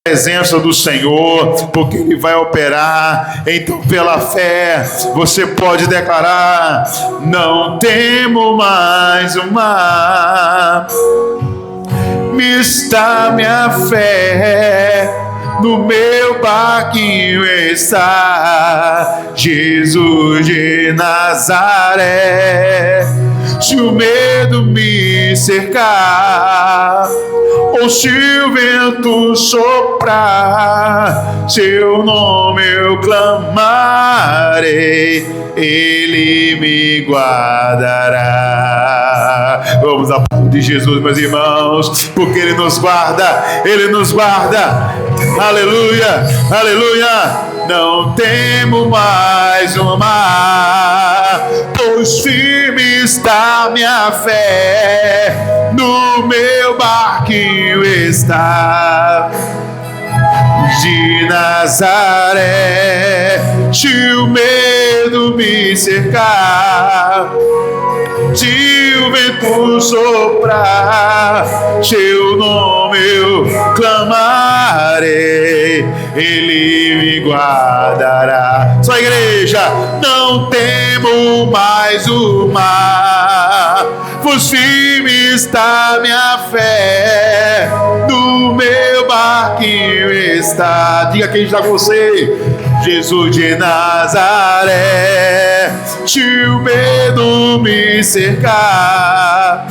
presença do Senhor, porque Ele vai operar. Então, pela fé, você pode declarar: não temo mais o mar. Está minha fé, no meu barquinho está Jesus de Nazaré. Se o medo me cercar, ou se o vento soprar, seu nome eu clamarei, Ele me guardará. Vamos aplaudir Jesus, meus irmãos, porque Ele nos guarda, Ele nos guarda. Aleluia, aleluia. Não temo mais o mar, pois firme está minha fé, no meu barquinho está de Nazaré. Se o medo me cercar, se o vento soprar, seu nome eu clamarei, Ele me guardará. Só igreja, não temo mais o mar, pois firme está minha fé, no meu barquinho está. Diga quem está com você: Jesus de Nazaré. Se o medo me cercar,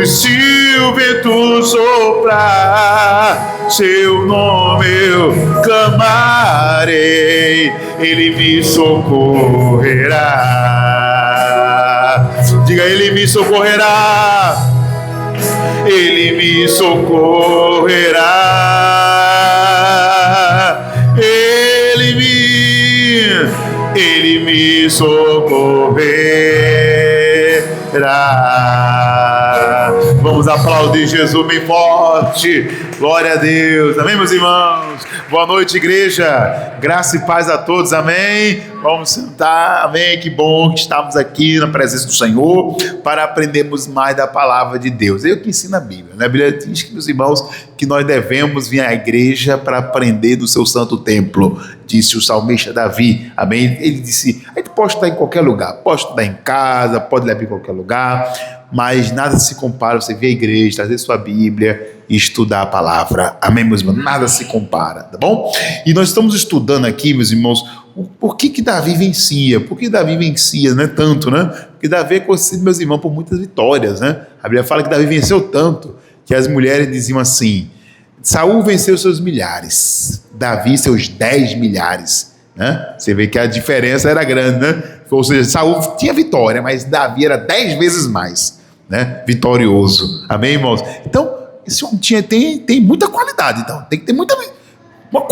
se o vento soprar, seu nome eu clamarei, Ele me socorrerá. Diga: Ele me socorrerá, Ele me socorrerá, Ele me socorrerá. Vamos aplaudir Jesus bem forte. Glória a Deus. Amém, meus irmãos? Boa noite, igreja. Graça e paz a todos. Amém. Vamos sentar. Amém. Que bom que estamos aqui na presença do Senhor para aprendermos mais da palavra de Deus. É eu que ensino a Bíblia, né? A Bíblia diz que, meus irmãos, que nós devemos vir à igreja para aprender do seu santo templo, disse o salmista Davi. Amém. Ele disse: a gente pode estar em qualquer lugar, pode estudar em casa, pode levar em qualquer lugar, mas nada se compara você vir à igreja, trazer sua Bíblia e estudar a palavra. Amém, meus irmãos? Nada se compara, tá bom? E nós estamos estudando aqui, meus irmãos, por que Davi vencia? Por que Davi vencia, né? Tanto, né? Porque Davi é conhecido, meus irmãos, por muitas vitórias, né? A Bíblia fala que Davi venceu tanto que as mulheres diziam assim: Saul venceu seus milhares, Davi seus 10 milhares, né? Você vê que a diferença era grande, né? Ou seja, Saul tinha vitória, mas Davi era 10 vezes mais, né? Vitorioso. Amém, irmãos? Então, esse homem tem muita qualidade, então tem que ter muita coisa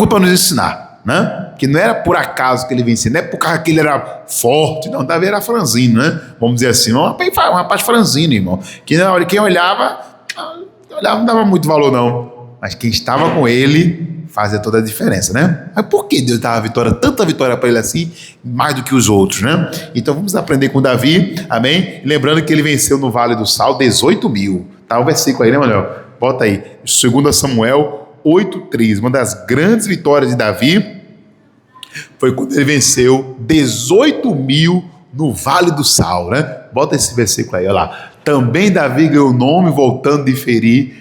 para nos ensinar, né? Que não era por acaso que ele vencia, não é por causa que ele era forte, não. Davi era franzino, né? Vamos dizer assim, um rapaz franzino, irmão, que na hora quem olhava não dava muito valor, não, mas quem estava com ele fazia toda a diferença, né? Mas por que Deus dava tanta vitória para ele assim, mais do que os outros, né? Então vamos aprender com Davi, amém? Lembrando que ele venceu no Vale do Sal 18 mil, tá o versículo aí, né, Manuel? Bota aí, 2 Samuel 8:3, uma das grandes vitórias de Davi foi quando ele venceu 18 mil no Vale do Sal, né? Bota esse versículo aí, olha lá. Também Davi ganhou nome voltando ele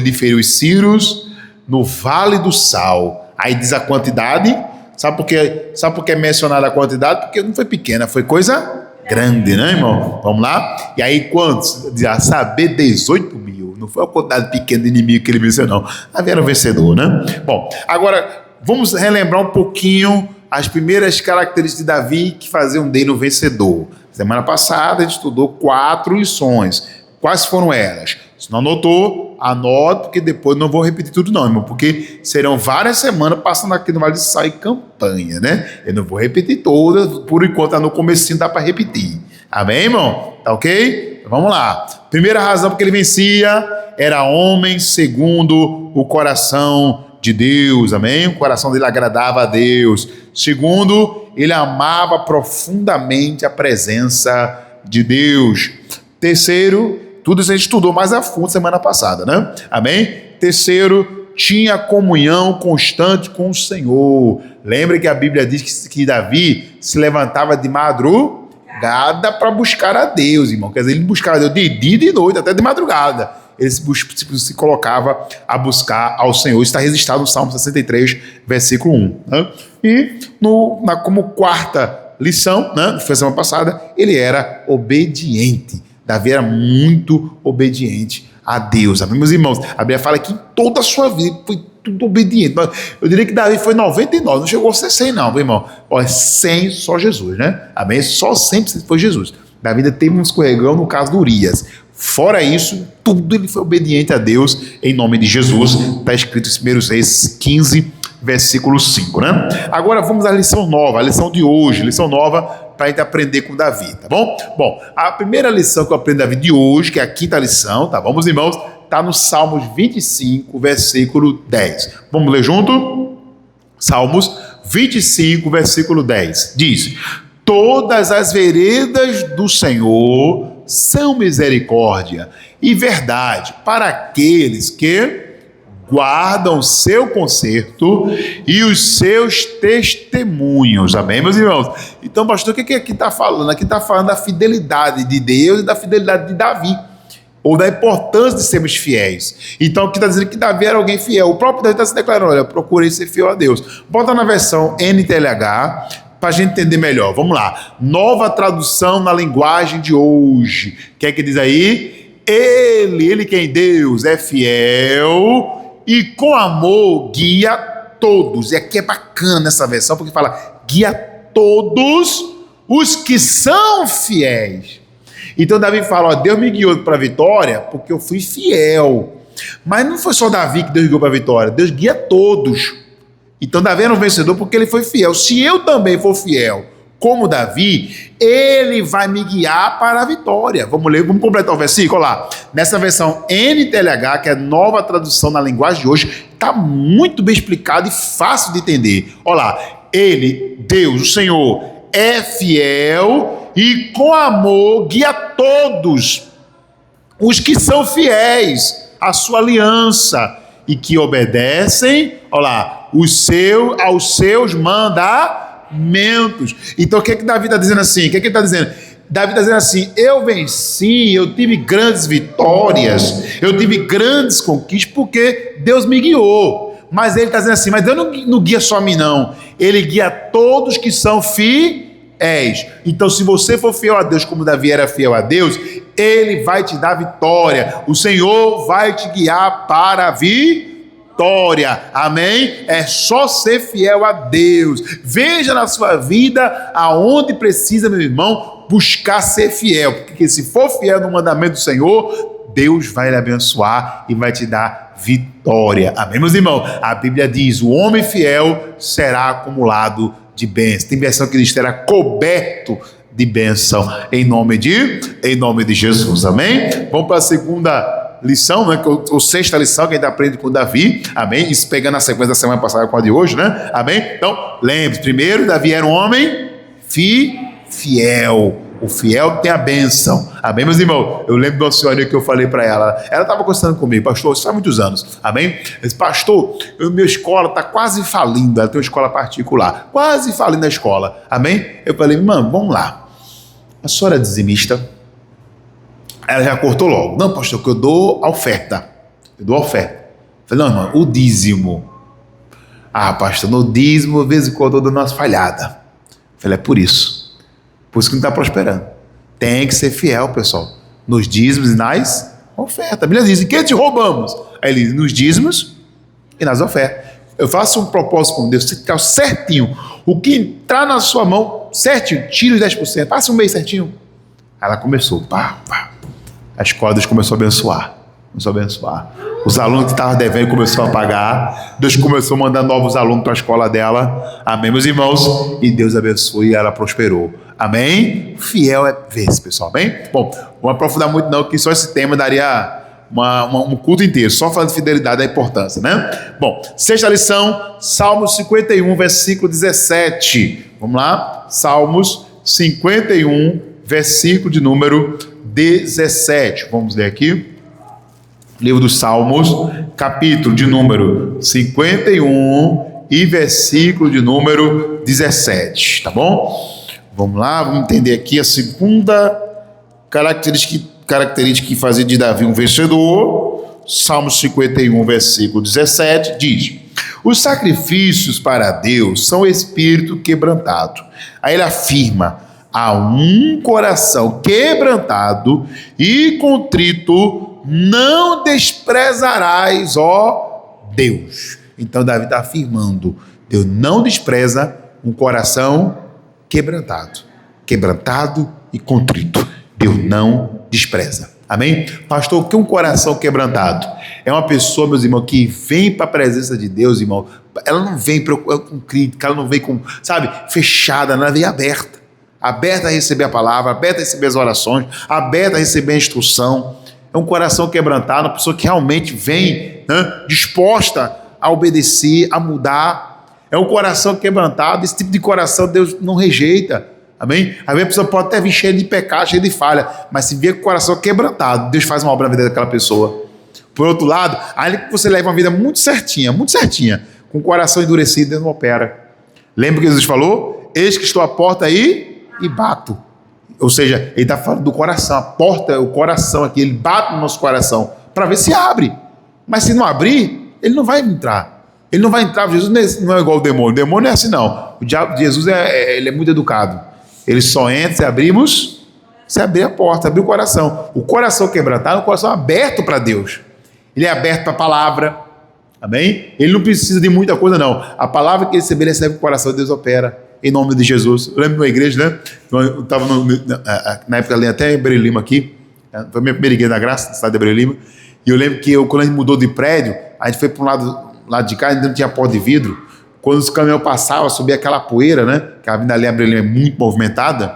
de ferir os sírios no Vale do Sal. Aí diz a quantidade. Sabe por que é mencionada a quantidade? Porque não foi pequena, foi coisa grande, né, irmão? Vamos lá? E aí quantos? A saber, 18 mil. Não foi uma quantidade pequena de inimigo que ele venceu, não. Davi era um vencedor, né? Bom, agora vamos relembrar um pouquinho as primeiras características de Davi que faziam dele um vencedor. Semana passada a gente estudou 4 lições. Quais foram elas? Se não anotou, anote, porque depois não vou repetir tudo não, irmão, porque serão várias semanas passando aqui no Vale do Sal em campanha, né? Eu não vou repetir todas, por enquanto no comecinho dá para repetir. Amém, irmão? Tá ok? Vamos lá. Primeira razão porque ele vencia, era homem segundo o coração de Deus, amém? O coração dele agradava a Deus. Segundo, ele amava profundamente a presença de Deus. Terceiro, tudo isso a gente estudou mais a fundo semana passada, né? Amém? Terceiro, tinha comunhão constante com o Senhor. Lembra que a Bíblia diz que Davi se levantava de madrugada para buscar a Deus, irmão. Quer dizer, ele buscava a Deus de dia e de noite, até de madrugada. Ele se colocava a buscar ao Senhor. Isso está registrado no Salmo 63, versículo 1. Né? E como quarta lição, né, foi a semana passada, ele era obediente. Davi era muito obediente a Deus. Amém, meus irmãos? A Bíblia fala que em toda a sua vida foi tudo obediente. Eu diria que Davi foi 99, não chegou a ser 100 não, meu irmão. Olha, 100 só Jesus, né? Amém? Só 100% foi Jesus. Davi ainda teve um escorregão no caso do Urias. Fora isso, tudo ele foi obediente a Deus em nome de Jesus. Está escrito em 1 Reis 15, versículo 5, né? Agora vamos à lição nova, a lição de hoje, lição nova para a gente aprender com Davi, tá bom? Bom, a primeira lição que eu aprendo Davi de hoje, que é a quinta lição, tá bom, meus irmãos? Está no Salmos 25, versículo 10. Vamos ler junto? Salmos 25, versículo 10. Diz: todas as veredas do Senhor são misericórdia e verdade para aqueles que guardam seu conserto e os seus testemunhos. Amém, meus irmãos? Então, pastor, o que aqui está falando? Aqui está falando da fidelidade de Deus e da fidelidade de Davi, ou da importância de sermos fiéis. Então, aqui está dizendo que Davi era alguém fiel. O próprio Davi está se declarando: olha, eu procurei ser fiel a Deus. Bota na versão NTLH, para a gente entender melhor. Vamos lá. Nova tradução na linguagem de hoje. O que é que diz aí? Ele quem Deus é fiel e com amor guia todos. E aqui é bacana essa versão, porque fala guia todos os que são fiéis. Então Davi fala: ó, Deus me guiou para a vitória porque eu fui fiel. Mas não foi só Davi que Deus guiou para a vitória, Deus guia todos. Então Davi era um vencedor porque ele foi fiel. Se eu também for fiel como Davi, ele vai me guiar para a vitória. Vamos ler, vamos completar o versículo. Olha lá, nessa versão NTLH, que é nova tradução na linguagem de hoje, está muito bem explicado e fácil de entender. Olha lá, ele, Deus, o Senhor, é fiel e com amor guia todos os que são fiéis à sua aliança e que obedecem, olha lá, aos seus mandamentos. Então o que Davi está dizendo assim? O que ele está dizendo? Davi está dizendo assim: eu venci, eu tive grandes vitórias, eu tive grandes conquistas porque Deus me guiou. Mas ele está dizendo assim: mas Deus não guia só a mim não, ele guia todos que são fiéis. Então se você for fiel a Deus como Davi era fiel a Deus, ele vai te dar vitória, o Senhor vai te guiar para a vitória. Amém? É só ser fiel a Deus. Veja na sua vida aonde precisa, meu irmão, buscar ser fiel, porque se for fiel no mandamento do Senhor, Deus vai lhe abençoar e vai te dar vitória. Amém, meus irmãos? A Bíblia diz: o homem fiel será acumulado de bênçãos. Tem versão que diz: será coberto de bênção em nome de Jesus. Amém? Vamos para a segunda lição, né? Ou sexta lição que a gente aprende com Davi. Amém? Isso pegando a sequência da semana passada com a de hoje, né? Amém? Então, lembre-se, primeiro, Davi era um homem fiel. O fiel tem a bênção. Amém, meus irmãos? Eu lembro de uma senhorinha que eu falei para ela. Ela estava conversando comigo: pastor, isso há muitos anos. Amém? Eu disse: pastor, minha escola está quase falindo. Ela tem uma escola particular. Quase falindo a escola. Amém? Eu falei: mano, vamos lá. A senhora é dizimista? Ela já cortou logo: não, pastor, que eu dou a oferta. Eu dou a oferta. Eu falei: não, irmão, o dízimo. Ah, pastor, no dízimo, às vezes em quando eu dou umas falhadas. Eu falei: é por isso. Por isso que não está prosperando. Tem que ser fiel, pessoal, nos dízimos e nas ofertas. A Bíblia diz: em que te roubamos? Aí ele diz: nos dízimos e nas ofertas. Eu faço um propósito com Deus, você ficar certinho. O que entrar na sua mão, certinho, tira os 10%. Passa um mês certinho. Aí ela começou, pá. A escola, Deus começou a abençoar. Os alunos que estavam devendo começaram a pagar. Deus começou a mandar novos alunos para a escola dela. Amém, meus irmãos? E Deus abençoou e ela prosperou. Amém? Fiel é esse, pessoal. Amém? Bom, não vou aprofundar muito não, que só esse tema daria um culto inteiro, só falando de fidelidade, da importância, né? Bom, sexta lição, Salmos 51, versículo 17. Vamos lá? Salmos 51, versículo de número 17. Vamos ler aqui. Livro dos Salmos, capítulo de número 51 e versículo de número 17, tá bom? Vamos lá, vamos entender aqui a segunda característica que fazia de Davi um vencedor. Salmos 51, versículo 17, diz: os sacrifícios para Deus são espírito quebrantado. Aí ele afirma: a um coração quebrantado e contrito não desprezarás, ó Deus. Então Davi está afirmando: Deus não despreza um coração quebrantado e contrito. Deus não despreza. Amém? Pastor, o que é um coração quebrantado? É uma pessoa, meus irmãos, que vem para a presença de Deus, irmão. Ela não vem com crítica, ela não vem com, fechada, ela vem aberta a receber a palavra, aberta a receber as orações, aberta a receber a instrução. É um coração quebrantado, uma pessoa que realmente vem, disposta a obedecer, a mudar. É um coração quebrantado. Esse tipo de coração Deus não rejeita. Amém? Às vezes a pessoa pode até vir cheia de pecado, cheia de falha, mas se vier com o coração quebrantado, Deus faz uma obra na vida daquela pessoa. Por outro lado, aí você leva uma vida muito certinha, com o coração endurecido, Deus não opera. Lembra que Jesus falou? Eis que estou à porta aí e bato. Ou seja, ele está falando do coração. A porta é o coração aqui, ele bate no nosso coração para ver se abre. Mas se não abrir, ele não vai entrar. Ele não vai entrar. Jesus não é igual o demônio. O demônio não é assim, não. O diabo, Jesus ele é muito educado. Ele só entra se abrir a porta, abrir o coração. O coração quebrantado é um coração aberto para Deus. Ele é aberto para a palavra. Amém? Ele não precisa de muita coisa, não. A palavra que ele recebe com o coração, Deus opera. Em nome de Jesus. Eu lembro de uma igreja, né? Eu estava na época ali até em Abreu Lima aqui. Foi a minha primeira igreja da Graça, na cidade de Abreu Lima. E eu lembro que quando a gente mudou de prédio, a gente foi para um lado de cá, ainda não tinha porta de vidro. Quando os caminhões passavam, subia aquela poeira, né? Que a avenida ali Abreu Lima é muito movimentada.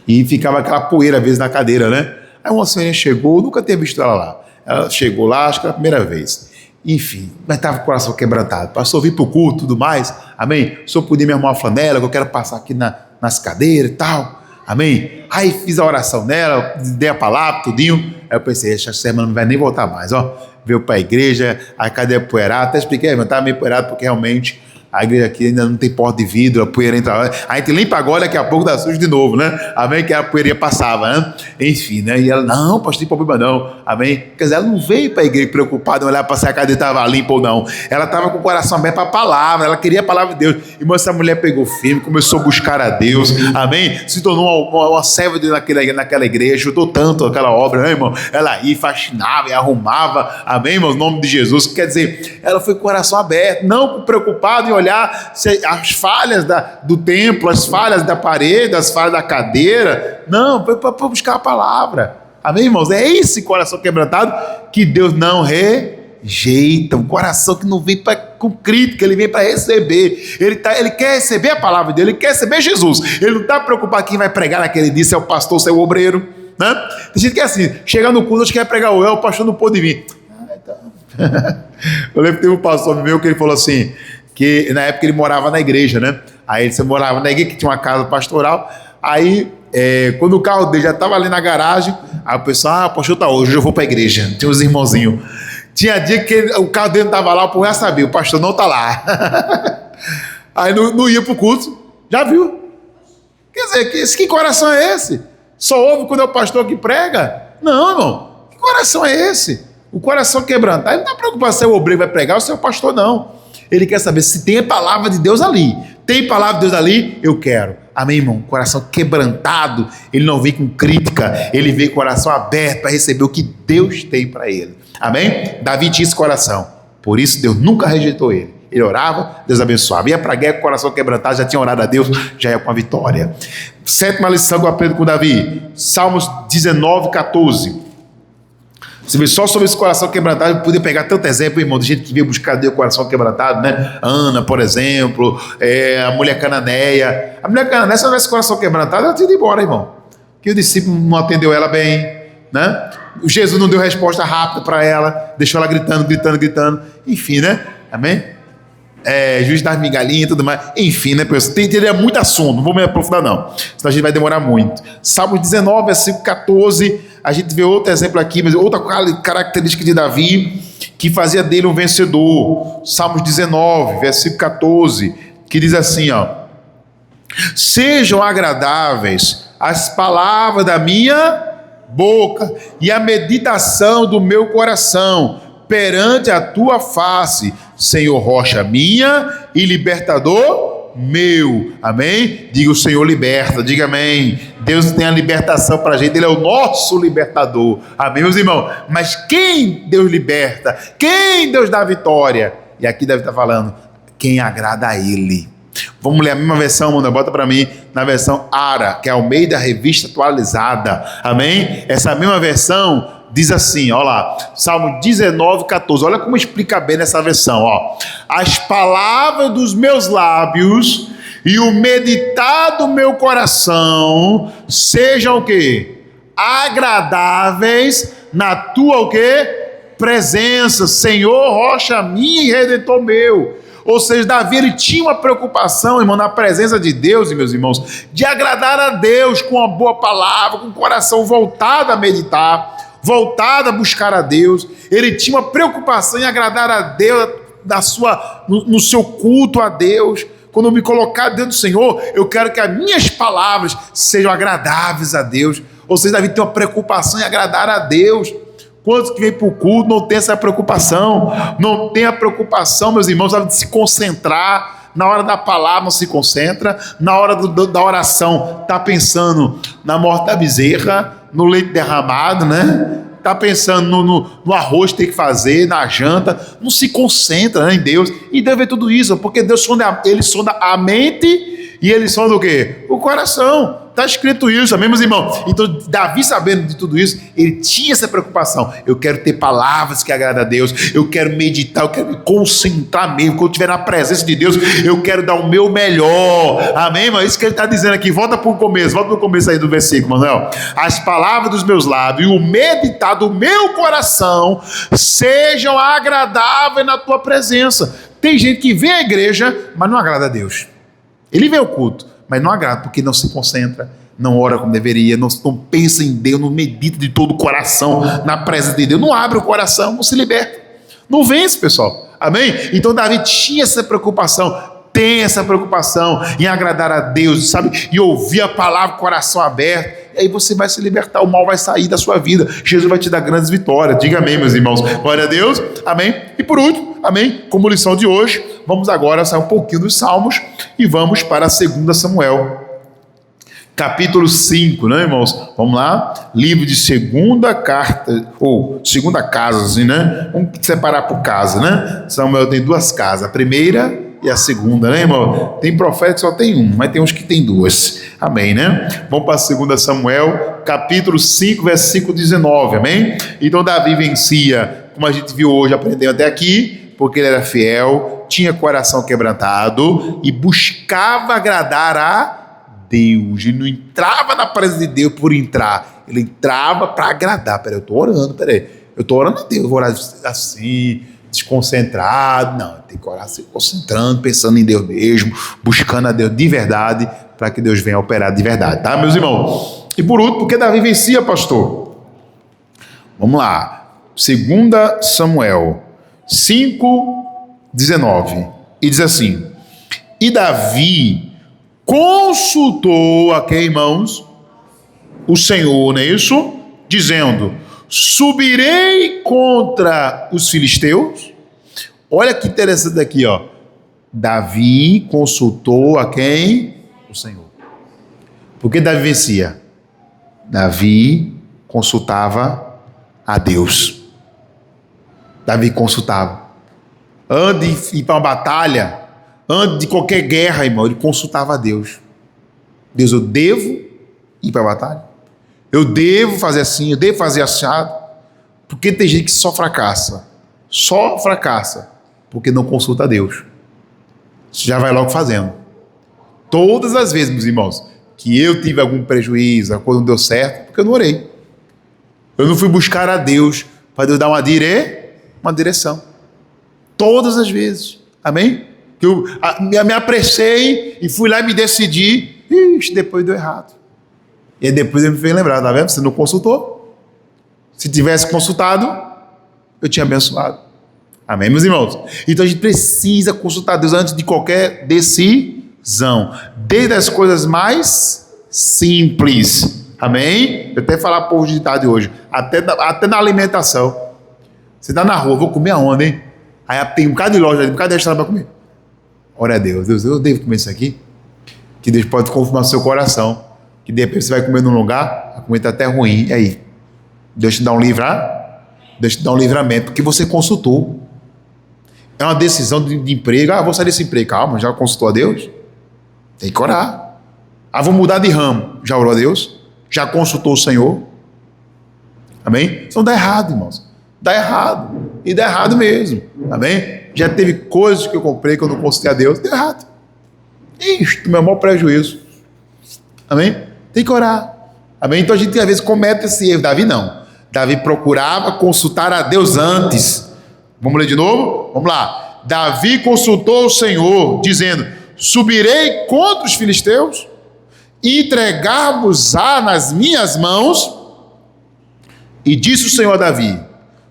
E ficava aquela poeira, às vezes, na cadeira, né? Aí uma senhora chegou, eu nunca tinha visto ela lá. Ela chegou lá, acho que era a primeira vez. Enfim, mas estava com o coração quebrantado. Pastor, vim para o culto e tudo mais. Amém? O senhor podia me arrumar uma flanela, que eu quero passar aqui nas cadeiras e tal. Amém? Aí fiz a oração nela, dei a palavra, tudinho. Aí eu pensei, essa semana não vai nem voltar mais, ó. Veio para a igreja, a cadeira poeirada. Até expliquei, mas estava meio poeirado porque realmente a igreja aqui ainda não tem porta de vidro, a poeira entra lá. A gente limpa agora, daqui a pouco dá sujo de novo, né? Amém? Que a poeirinha passava, né? Enfim, né? E ela, não, pastor, não tem problema não. Amém? Quer dizer, ela não veio para a igreja preocupada em olhar para se a cadeira estava limpa ou não. Ela estava com o coração aberto para a palavra, ela queria a palavra de Deus. Irmão, essa mulher pegou firme, começou a buscar a Deus. Amém? Se tornou uma serva naquela igreja, ajudou tanto aquela obra, né, irmão? Ela ia, faxinava e arrumava. Amém, irmão? No nome de Jesus. Quer dizer, ela foi com o coração aberto, não preocupada em olhar as falhas do templo, as falhas da parede, as falhas da cadeira. Não, foi para buscar a palavra. Amém, irmãos? É esse coração quebrantado que Deus não rejeita. Um coração que não vem com crítica, ele vem para receber. Ele quer receber a palavra dele, ele quer receber Jesus. Ele não está preocupado quem vai pregar naquele dia, se é o pastor, se é o obreiro. Né? Tem gente que é assim, chega no culto, acho que quer pregar o pastor não pôde vir. Eu lembro que teve um pastor meu que ele falou assim, que na época ele morava na igreja, né? Aí você morava na igreja, que tinha uma casa pastoral. Aí, quando o carro dele já estava ali na garagem, aí o pessoal, o pastor tá hoje eu vou para a igreja. Tinha os irmãozinhos. Tinha dia que o carro dele estava lá, o povo já sabia, o pastor não está lá. Aí não ia para o culto, já viu? Quer dizer, que coração é esse? Só ouve quando é o pastor que prega? Não, irmão. Que coração é esse? O coração quebrantado. Ele não está preocupado se é o obreiro vai pregar ou se é o pastor, não. Ele quer saber se tem a palavra de Deus ali. Tem palavra de Deus ali? Eu quero. Amém, irmão? Coração quebrantado, ele não vem com crítica, ele vem com o coração aberto para receber o que Deus tem para ele. Amém? Davi tinha esse coração. Por isso Deus nunca rejeitou ele. Ele orava, Deus abençoava. Ia para a guerra com o coração quebrantado, já tinha orado a Deus, já ia com a vitória. Sétima lição que eu aprendo com Davi. Salmos 19, 14. Você vê só sobre esse coração quebrantado, eu podia pegar tanto exemplo, irmão, de gente que veio buscar Deus com o coração quebrantado, né? Ana, por exemplo, a mulher cananeia. A mulher cananeia, se não tivesse coração quebrantado, ela tinha ido embora, irmão. Que o discípulo não atendeu ela bem, né? O Jesus não deu resposta rápida para ela, deixou ela gritando. Enfim, né? Amém? juiz das migalhinhas e tudo mais. Enfim, né, pessoal? Teria muito assunto, não vou me aprofundar não, senão a gente vai demorar muito. Salmo 19, versículo 14, a gente vê outro exemplo aqui, mas outra característica de Davi, que fazia dele um vencedor. Salmos 19, versículo 14, que diz assim, ó: sejam agradáveis as palavras da minha boca e a meditação do meu coração perante a tua face, Senhor, rocha minha e libertador meu. Amém? Diga: o Senhor liberta. Diga amém. Deus tem a libertação para a gente, Ele é o nosso libertador. Amém, meus irmãos? Mas quem Deus liberta? Quem Deus dá a vitória? E aqui deve estar falando: quem agrada a Ele. Vamos ler a mesma versão, mano, bota para mim, na versão ARA, que é Almeida Revista Atualizada. Amém? Essa mesma versão diz assim, ó lá, Salmo 19, 14. Olha como explica bem nessa versão, ó: as palavras dos meus lábios e o meditar do meu coração sejam o quê? Agradáveis na tua o quê? Presença, Senhor, rocha minha e redentor meu. Ou seja, Davi, ele tinha uma preocupação, irmão, na presença de Deus, meus irmãos, de agradar a Deus com uma boa palavra, com o coração voltado a meditar, voltado a buscar a Deus. Ele tinha uma preocupação em agradar a Deus no seu culto a Deus. Quando eu me colocar diante do Senhor, eu quero que as minhas palavras sejam agradáveis a Deus. Ou seja, Davi tem uma preocupação em agradar a Deus. Quantos que vêm para o culto não tem essa preocupação? Não tem a preocupação, meus irmãos, de se concentrar. Na hora da palavra não se concentra. Na hora da oração está pensando na morte da bezerra, no leite derramado, né? Está pensando no arroz que tem que fazer, na janta. Não se concentra, né, em Deus. E Deus vê tudo isso, porque Deus Ele sonda a mente e Ele sonda o quê? O coração. Está escrito isso, amém, meus irmãos? Então, Davi, sabendo de tudo isso, ele tinha essa preocupação. Eu quero ter palavras que agradam a Deus, eu quero meditar, eu quero me concentrar mesmo. Quando eu estiver na presença de Deus, eu quero dar o meu melhor, amém, mas isso que ele está dizendo aqui. Volta para o começo aí do versículo, Manuel. As palavras dos meus lábios e o meditar do meu coração sejam agradáveis na tua presença. Tem gente que vem à igreja, mas não agrada a Deus. Ele vem ao culto, mas não agrada, porque não se concentra, não ora como deveria, não pensa em Deus, não medita de todo o coração na presença de Deus, não abre o coração, não se liberta, não vence, pessoal, amém? Então Davi tinha essa preocupação, tem essa preocupação em agradar a Deus, sabe? E ouvir a palavra, coração aberto, e aí você vai se libertar, o mal vai sair da sua vida, Jesus vai te dar grandes vitórias. Diga amém, meus irmãos, glória a Deus, amém? E por último, amém, como lição de hoje, vamos agora sair um pouquinho dos Salmos e vamos para 2 Samuel, capítulo 5, né, irmãos? Vamos lá, livro de segunda carta, ou segunda casa, assim, né? Vamos separar por casa, né? Samuel tem duas casas, a primeira e a segunda, né, irmão? Tem profeta que só tem um, mas tem uns que tem duas, amém, né? Vamos para 2 Samuel, capítulo 5, versículo 19, amém? Então Davi vencia, como a gente viu hoje, aprendeu até aqui, porque ele era fiel, tinha coração quebrantado e buscava agradar a Deus. Ele não entrava na presença de Deus por entrar, ele entrava para agradar. Peraí, eu estou orando a Deus, eu vou orar assim, desconcentrado. Não, tem que orar se concentrando, pensando em Deus mesmo, buscando a Deus de verdade, para que Deus venha operar de verdade, tá, meus irmãos? E por último, porque Davi vencia, pastor? Vamos lá, 2 Samuel 5:19, e diz assim: e Davi consultou a quem, irmãos? O Senhor, não é isso? Dizendo: subirei contra os filisteus. Olha que interessante aqui, ó. Davi consultou a quem? O Senhor. Por que Davi vencia? Davi consultava a Deus. Davi consultava. Antes de ir para uma batalha, antes de qualquer guerra, irmão, ele consultava a Deus. Deus, eu devo ir para a batalha? Eu devo fazer assim, eu devo fazer assado? Porque tem gente que só fracassa, porque não consulta a Deus. Você já vai logo fazendo. Todas as vezes, meus irmãos, que eu tive algum prejuízo, a coisa não deu certo, porque eu não orei. Eu não fui buscar a Deus para Deus dar uma direção. Todas as vezes. Amém? que eu me apressei e fui lá e me decidi. Ixi, depois deu errado. E aí depois ele me fez lembrar, tá vendo? Você não consultou. Se tivesse consultado, eu tinha abençoado. Amém, meus irmãos? Então a gente precisa consultar Deus antes de qualquer decisão. Desde as coisas mais simples. Amém? Eu até falar por de tarde hoje. Até na alimentação. Você está na rua, vou comer aonde, hein? Aí tem um bocado de loja, um bocado de restaurante para comer. Ora a Deus, eu devo comer isso aqui? Que Deus pode confirmar no seu coração. Que de repente você vai comer num lugar, a comida está até ruim. E aí? Deus te dá um livramento, porque você consultou. É uma decisão de emprego. Vou sair desse emprego. Calma, já consultou a Deus? Tem que orar. Vou mudar de ramo. Já orou a Deus? Já consultou o Senhor? Amém? Então dá errado, irmãos. Dá errado. E dá errado mesmo. Amém? Já teve coisas que eu comprei que eu não consultei a Deus. Deu errado. Isto, meu maior prejuízo. Amém? Tem que orar. Amém? Então a gente às vezes comete esse erro. Davi não. Davi procurava consultar a Deus antes. Vamos ler de novo? Vamos lá. Davi consultou o Senhor, dizendo: subirei contra os filisteus e entregar-vos-á nas minhas mãos. E disse o Senhor a Davi: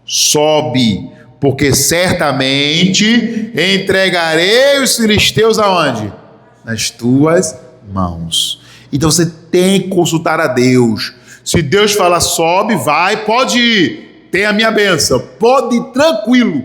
sobe, porque certamente entregarei os filisteus aonde? Nas tuas mãos. Então você tem que consultar a Deus. Se Deus fala sobe, vai, pode ir, tem a minha bênção, pode ir tranquilo,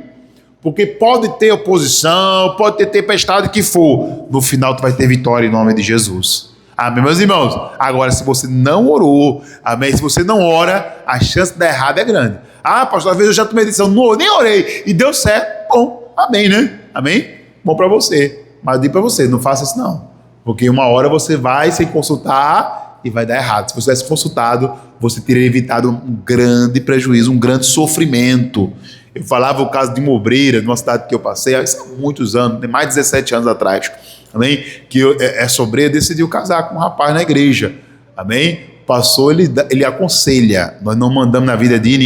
porque pode ter oposição, pode ter tempestade que for, no final tu vai ter vitória em nome de Jesus. Amém, meus irmãos? Agora, se você não orou, amém, se você não ora, a chance de dar errado é grande. Pastor, às vezes eu já tomei decisão, não, nem orei, e deu certo, bom, amém, né? Amém? Bom para você, mas eu digo para você, não faça isso não, porque uma hora você vai sem consultar e vai dar errado. Se você tivesse consultado, você teria evitado um grande prejuízo, um grande sofrimento. Eu falava o caso de uma obreira, de uma cidade que eu passei, há muitos anos, mais de 17 anos atrás, amém? Que essa obreira decidiu casar com um rapaz na igreja, amém? Passou, ele aconselha, nós não mandamos na vida de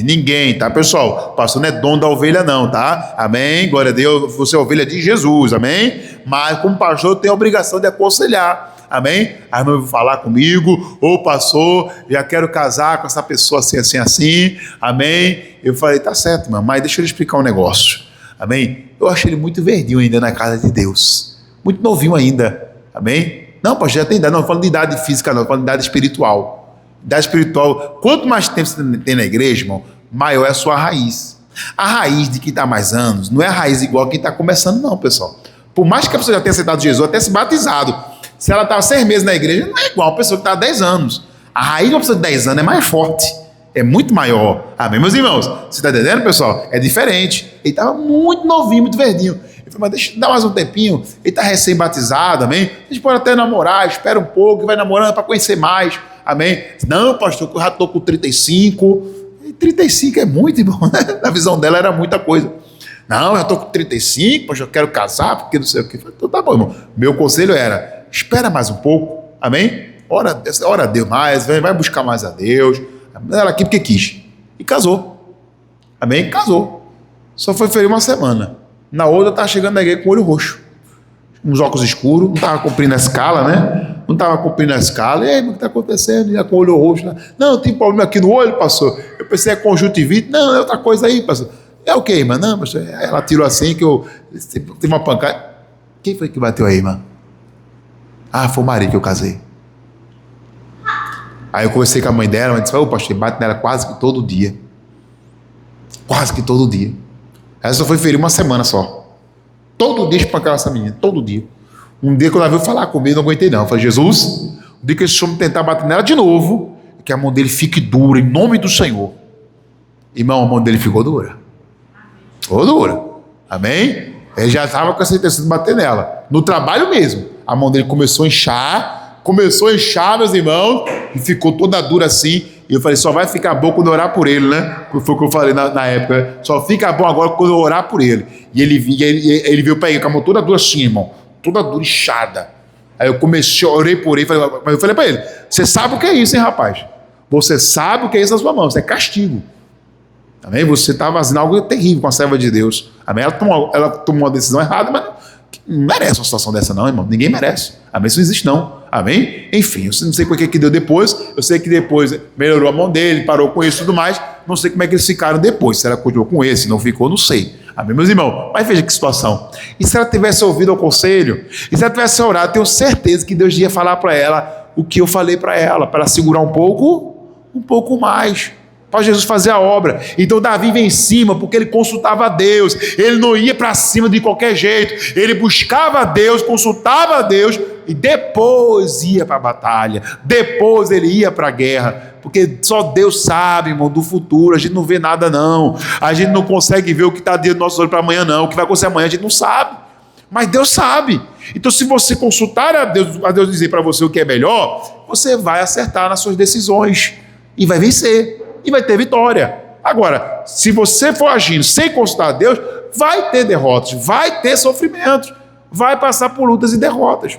ninguém, tá, pessoal? Pastor não é dono da ovelha não, tá? Amém? Glória a Deus, você é ovelha de Jesus, amém? Mas como pastor eu tenho a obrigação de aconselhar. Amém? A irmã veio falar comigo, pastor, já quero casar com essa pessoa assim, amém? Eu falei, tá certo, mas deixa eu lhe explicar um negócio, amém? Eu achei ele muito verdinho ainda na casa de Deus, muito novinho ainda, amém? Não, pastor, já tem idade, não falando de idade física não, falando de idade espiritual. Idade espiritual, quanto mais tempo você tem na igreja, irmão, maior é a sua raiz. A raiz de quem está há mais anos, não é a raiz igual a quem está começando não, pessoal. Por mais que a pessoa já tenha aceitado Jesus, até se batizado, se ela estava 6 meses na igreja, não é igual a pessoa que está há 10 anos. A raiz de uma pessoa de 10 anos é mais forte, é muito maior. Amém, meus irmãos? Você está entendendo, pessoal? É diferente. Ele estava muito novinho, muito verdinho. Eu falei, mas deixa eu dar mais um tempinho. Ele está recém-batizado, amém? A gente pode até namorar, espera um pouco, vai namorando para conhecer mais, amém? Não, pastor, eu já estou com 35. E 35 é muito, irmão, né? Na visão dela era muita coisa. Não, eu já estou com 35, mas eu quero casar, porque não sei o que. Então tá bom, irmão. Meu conselho era, espera mais um pouco, amém? Ora a Deus mais, vai buscar mais a Deus. Ela aqui porque quis. E casou. Amém? Casou. Só foi ferir uma semana. Na outra, estava chegando na igreja com o olho roxo. Uns óculos escuros, não estava cumprindo a escala, né? Não estava cumprindo a escala. E aí, o que está acontecendo? Já com o olho roxo. Né? Não, tem problema aqui no olho, pastor. Eu pensei, é conjuntivite. Não, é outra coisa aí, pastor. É o quê, irmã? Não, pastor. Ela tirou assim que eu tive uma pancada. Quem foi que bateu aí, irmã? Foi o marido que eu casei. Aí eu conversei com a mãe dela, ela disse, pastor, bate nela quase que todo dia. Quase que todo dia. Ela só foi ferir uma semana só. Todo dia espancava essa menina, todo dia. Um dia que ela veio falar comigo, não aguentei não. Eu falei, Jesus, o dia que esse homem tentar bater nela de novo, que a mão dele fique dura, em nome do Senhor. Irmão, a mão dele ficou dura. Ficou dura. Amém? Ele já estava com essa intenção de bater nela. No trabalho mesmo. A mão dele começou a inchar, meus irmãos, e ficou toda dura assim. E eu falei, só vai ficar bom quando eu orar por ele, né? Foi o que eu falei na época. Né? Só fica bom agora quando eu orar por ele. E ele veio para ele com a mão toda dura assim, irmão. Toda dura, inchada. Aí eu comecei, orei por ele, mas eu falei para ele, você sabe o que é isso, hein, rapaz? Você sabe o que é isso na sua mão, isso é castigo. Amém? Você está fazendo algo terrível com a serva de Deus. Amém? Ela tomou uma decisão errada, mas não merece uma situação dessa não, irmão. Ninguém merece. Amém? Isso não existe não. Amém? Enfim, eu não sei o que deu depois. Eu sei que depois melhorou a mão dele, parou com isso e tudo mais. Não sei como é que eles ficaram depois. Se ela continuou com esse, não ficou, não sei. Amém, meus irmãos? Mas veja que situação. E se ela tivesse ouvido o conselho, e se ela tivesse orado, tenho certeza que Deus ia falar para ela o que eu falei para ela segurar um pouco mais, para Jesus fazer a obra. Então Davi vem em cima, porque ele consultava a Deus, ele não ia para cima de qualquer jeito, ele buscava a Deus, consultava a Deus, e depois ia para a batalha, depois ele ia para a guerra, porque só Deus sabe, irmão, do futuro. A gente não vê nada não, a gente não consegue ver o que está dentro do nosso olho para amanhã não, o que vai acontecer amanhã a gente não sabe, mas Deus sabe. Então se você consultar a Deus dizer para você o que é melhor, você vai acertar nas suas decisões, e vai vencer, e vai ter vitória. Agora, se você for agindo sem consultar a Deus, vai ter derrotas, vai ter sofrimentos, vai passar por lutas e derrotas.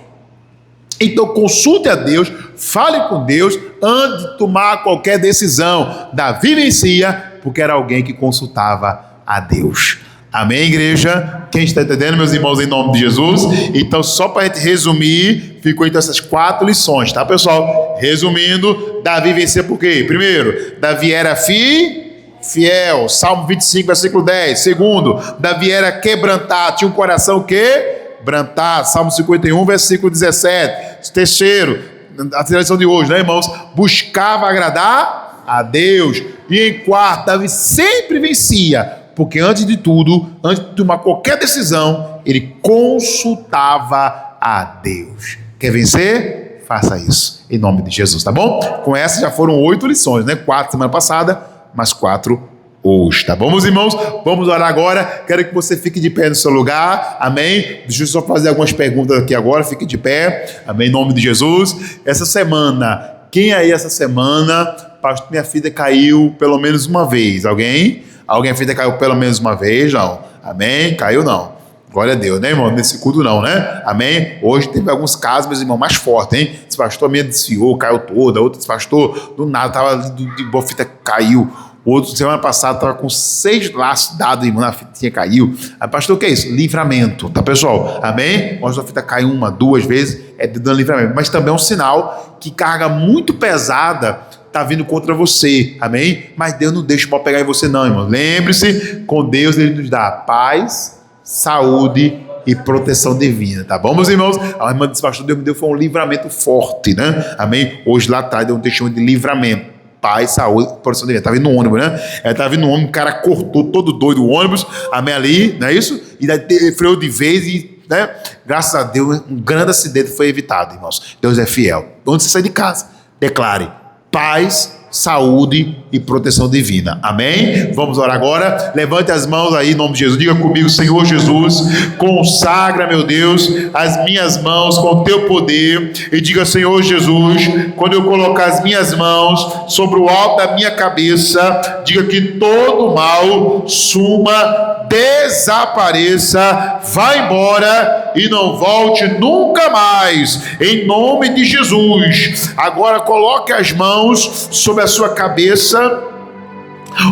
Então consulte a Deus, fale com Deus antes de tomar qualquer decisão. Davi vencia porque era alguém que consultava a Deus. Amém, igreja? Quem está entendendo, meus irmãos, em nome de Jesus? Então, só para a gente resumir, ficou então essas 4 lições, tá, pessoal? Resumindo, Davi vencia por quê? Primeiro, Davi era fiel, Salmo 25, versículo 10. Segundo, Davi era quebrantado, tinha um coração quebrantado, Salmo 51, versículo 17. Terceiro, a tradição de hoje, né, irmãos? Buscava agradar a Deus. E em quarto, Davi sempre vencia, porque antes de tudo, antes de tomar qualquer decisão, ele consultava a Deus. Quer vencer? Faça isso, em nome de Jesus, tá bom? Com essa já foram 8 lições, né? 4 semana passada, mais 4 hoje, tá bom, meus irmãos? Vamos orar agora. Quero que você fique de pé no seu lugar, amém? Deixa eu só fazer algumas perguntas aqui agora, fique de pé, amém, em nome de Jesus. Essa semana, quem aí essa semana, pastor, minha filha caiu pelo menos uma vez? Alguém? Alguém, a filha caiu pelo menos uma vez? Não. Amém? Caiu não. Glória a Deus, né, irmão? Nesse culto não, né? Amém? Hoje teve alguns casos, meus irmãos, mais fortes, hein? Esse pastor minha desfiou, caiu toda. Outro, esse pastor, do nada, tava de boa fita, caiu. Outro, semana passada, estava com 6 laços dados, irmão, na fitinha caiu. Aí, pastor, o que é isso? Livramento, tá, pessoal? Amém? Quando a fita cai 1, 2 vezes, é dando livramento. Mas também é um sinal que carga muito pesada está vindo contra você, amém? Mas Deus não deixa o mal pegar em você não, irmão. Lembre-se, com Deus Ele nos dá paz, saúde e proteção divina, tá bom, meus irmãos? A irmã disse, pastor, Deus me deu foi um livramento forte, né? Amém? Hoje lá atrás deu um testemunho de livramento, paz, saúde, proteção divina. Tá vindo no ônibus, né? Tá vindo no ônibus, o cara cortou todo doido o ônibus, amém, ali, não é isso? E daí freou de vez e, né? Graças a Deus, um grande acidente foi evitado, irmãos. Deus é fiel. Onde você sai de casa, declare paz, saúde e proteção divina. Amém? Vamos orar agora. Levante as mãos aí em nome de Jesus. Diga comigo, Senhor Jesus, consagra, meu Deus, as minhas mãos com o teu poder e diga, Senhor Jesus, quando eu colocar as minhas mãos sobre o alto da minha cabeça, diga que todo mal suma, desapareça, vá embora e não volte nunca mais, em nome de Jesus. Agora coloque as mãos sobre a sua cabeça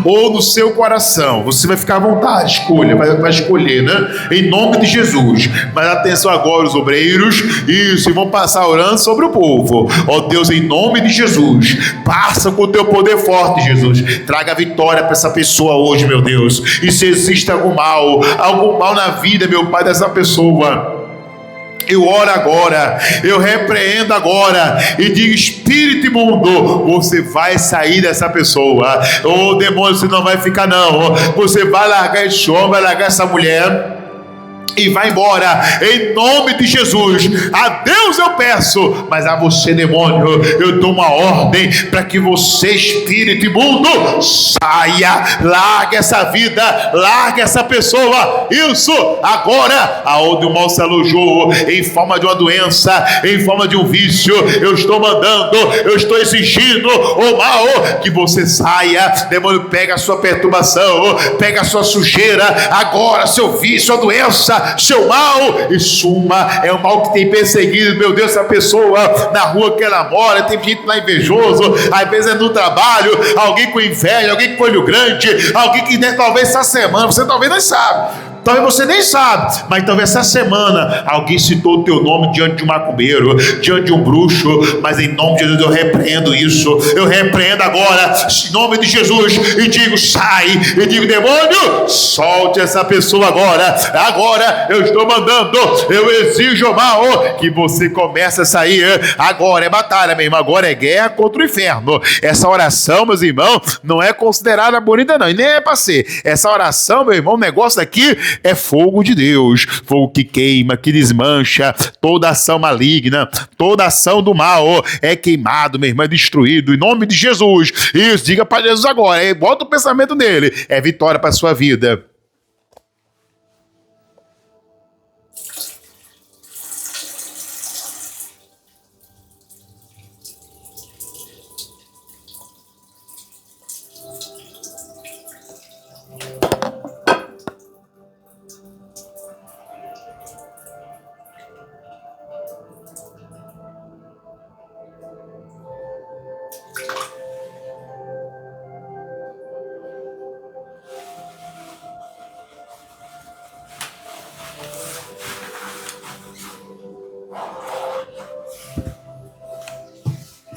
ou no seu coração, você vai ficar à vontade, escolha, vai escolher, né? Em nome de Jesus. Mas atenção agora, os obreiros, isso, e vão passar orando sobre o povo. Ó Deus, em nome de Jesus, passa com o teu poder forte, Jesus, traga vitória para essa pessoa hoje, meu Deus. E se existe algum mal na vida, meu Pai, dessa pessoa, eu oro agora, eu repreendo agora e digo, espírito imundo, você vai sair dessa pessoa. Ô demônio, você não vai ficar não, você vai largar esse homem, vai largar essa mulher e vai embora, em nome de Jesus. A Deus eu peço, mas a você, demônio, eu dou uma ordem para que você, espírito imundo, saia, largue essa vida, largue essa pessoa. Isso, agora, aonde o mal se alojou, em forma de uma doença, em forma de um vício, eu estou mandando, eu estou exigindo o mal, que você saia. Demônio, pega a sua perturbação, pega a sua sujeira, agora, seu vício, a doença, repreenda seu mal e suma. É o mal que tem perseguido, meu Deus, essa pessoa na rua que ela mora. Tem gente lá invejoso, às vezes é no trabalho, alguém com inveja, alguém com olho grande, alguém que talvez essa semana, você talvez não sabe. Talvez você nem sabe, mas talvez essa semana alguém citou o teu nome diante de um macumbeiro, diante de um bruxo, mas em nome de Jesus eu repreendo isso, eu repreendo agora, em nome de Jesus, e digo sai, e digo demônio, solte essa pessoa agora eu estou mandando, eu exijo mal, que você comece a sair, agora é batalha mesmo, agora é guerra contra o inferno. Essa oração, meus irmãos, não é considerada bonita não, e nem é para ser. Essa oração, meu irmão, o negócio daqui é fogo de Deus, fogo que queima, que desmancha toda ação maligna, toda ação do mal é queimado, meu irmão, é destruído em nome de Jesus. Isso, diga para Jesus agora, bota o pensamento nele, é vitória para a sua vida.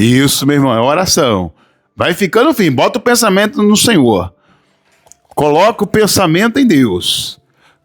Isso, meu irmão, é oração. Vai ficando firme, bota o pensamento no Senhor. Coloca o pensamento em Deus.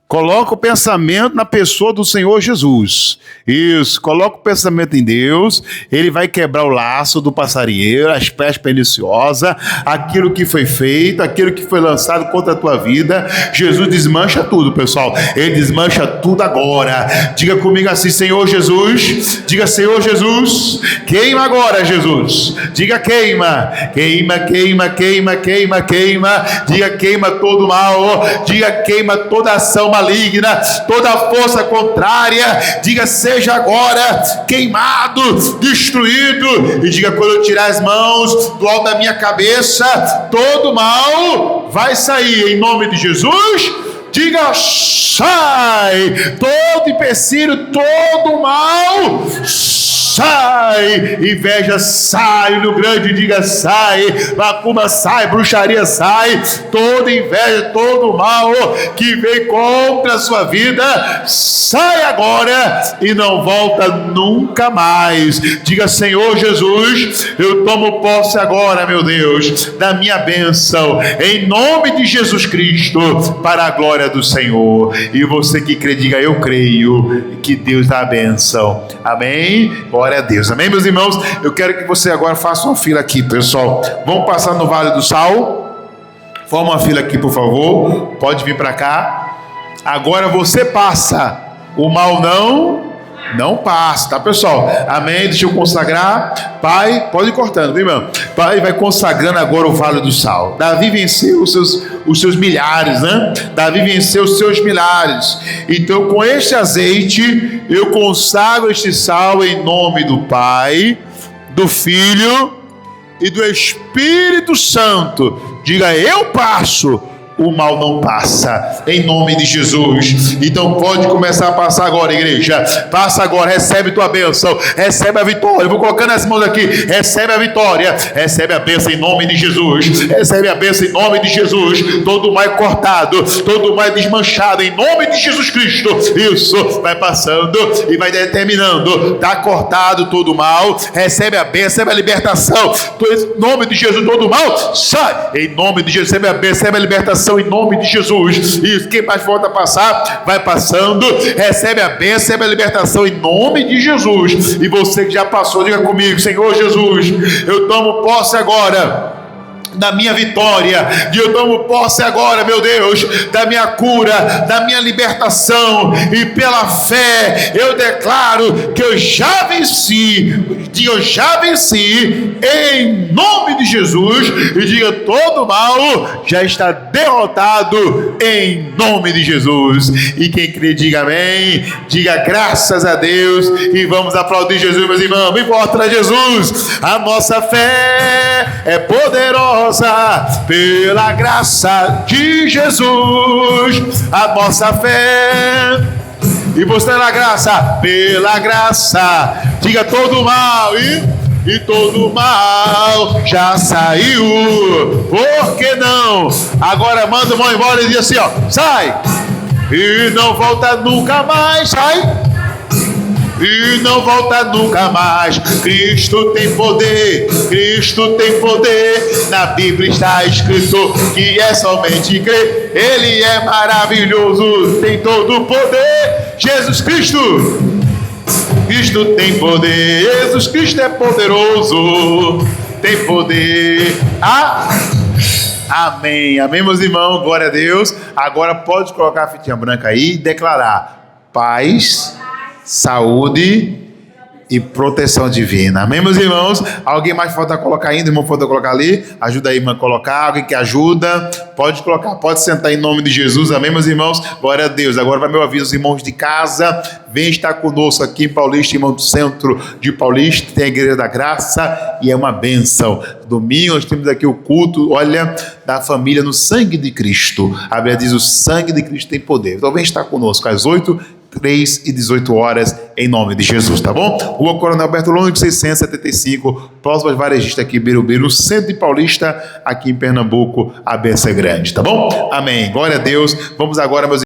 Coloca o pensamento na pessoa do Senhor Jesus. Isso, coloca o pensamento em Deus. Ele vai quebrar o laço do passarinheiro, as pés perniciosas, aquilo que foi feito, aquilo que foi lançado contra a tua vida. Jesus desmancha tudo, pessoal. Ele desmancha tudo agora. Diga comigo assim, Senhor Jesus. Diga, Senhor Jesus, queima agora, Jesus. Diga queima, queima, queima, queima, queima, queima. Diga queima todo mal. Diga queima toda ação maligna, toda força contrária. Diga seja agora queimado, destruído. E diga quando eu tirar as mãos do alto da minha cabeça, todo mal vai sair em nome de Jesus. Diga sai, todo empecilho, todo mal sai, inveja sai, no grande diga sai, macumba sai, bruxaria sai, toda inveja, todo mal que vem contra a sua vida, sai agora e não volta nunca mais. Diga Senhor Jesus, eu tomo posse agora, meu Deus, da minha bênção, em nome de Jesus Cristo, para a glória do Senhor. E você que crê, diga eu creio, que Deus dá a bênção. Amém? Glória a Deus. Amém, meus irmãos? Eu quero que você agora faça uma fila aqui, pessoal. Vamos passar no Vale do Sal. Forma uma fila aqui, por favor. Pode vir para cá. Agora você passa. O mal não passa, tá, pessoal? Amém? Deixa eu consagrar. Pai, pode ir cortando, viu, irmão? Pai, vai consagrando agora o Vale do Sal. Davi venceu os seus milhares, né? Davi venceu os seus milhares. Então, com este azeite, eu consagro este sal em nome do Pai, do Filho e do Espírito Santo. Diga, eu passo. O mal não passa, em nome de Jesus. Então pode começar a passar agora, igreja. Passa agora, recebe tua bênção, recebe a vitória. Eu vou colocando as mãos aqui, recebe a vitória, recebe a bênção em nome de Jesus, recebe a bênção em nome de Jesus. Todo mal cortado, todo mal desmanchado em nome de Jesus Cristo. Isso, vai passando e vai determinando, está cortado todo mal, recebe a bênção, recebe a libertação em nome de Jesus. Todo mal sai em nome de Jesus, recebe a bênção, recebe a libertação em nome de Jesus. Isso, quem mais volta a passar, vai passando, recebe a bênção, recebe a libertação em nome de Jesus. E você que já passou, diga comigo, Senhor Jesus, eu tomo posse agora da minha vitória, e eu tomo posse agora, meu Deus, da minha cura, da minha libertação, e pela fé eu declaro que eu já venci, eu já venci em nome de Jesus, e diga todo mal já está derrotado em nome de Jesus. E quem crê diga amém, diga graças a Deus, e vamos aplaudir Jesus, meus irmãos. Vem forte, Jesus, a nossa fé é poderosa pela graça de Jesus. A nossa fé E você na graça, pela graça. Diga todo mal e todo mal já saiu. Por que não? Agora manda o irmão embora e diz assim, ó, sai. E não volta nunca mais, sai. E não volta nunca mais. Cristo tem poder, Cristo tem poder. Na Bíblia está escrito que é somente crer. Ele é maravilhoso, tem todo o poder. Jesus Cristo, Cristo tem poder. Jesus Cristo é poderoso, tem poder. Amém, amém, meus irmãos, glória a Deus. Agora pode colocar a fitinha branca aí e declarar paz, saúde e proteção divina. Amém, meus irmãos? Alguém mais falta colocar ainda? Irmão, falta colocar ali? Ajuda aí, irmão, a colocar. Alguém que ajuda? Pode colocar, pode sentar em nome de Jesus. Amém, meus irmãos? Glória a Deus. Agora vai meu aviso, os irmãos de casa. Vem estar conosco aqui em Paulista, irmão do centro de Paulista. Tem a Igreja da Graça e é uma bênção. Domingo nós temos aqui o culto, olha, da família no sangue de Cristo. A Bíblia diz, o sangue de Cristo tem poder. Então vem estar conosco às 8, 3 e 18 horas, em nome de Jesus, tá bom? Rua Coronel Bertolone, 675, próximo às varejistas aqui em Birubiru, centro de Paulista, aqui em Pernambuco, a benção é grande, tá bom? Amém. Glória a Deus. Vamos agora, meus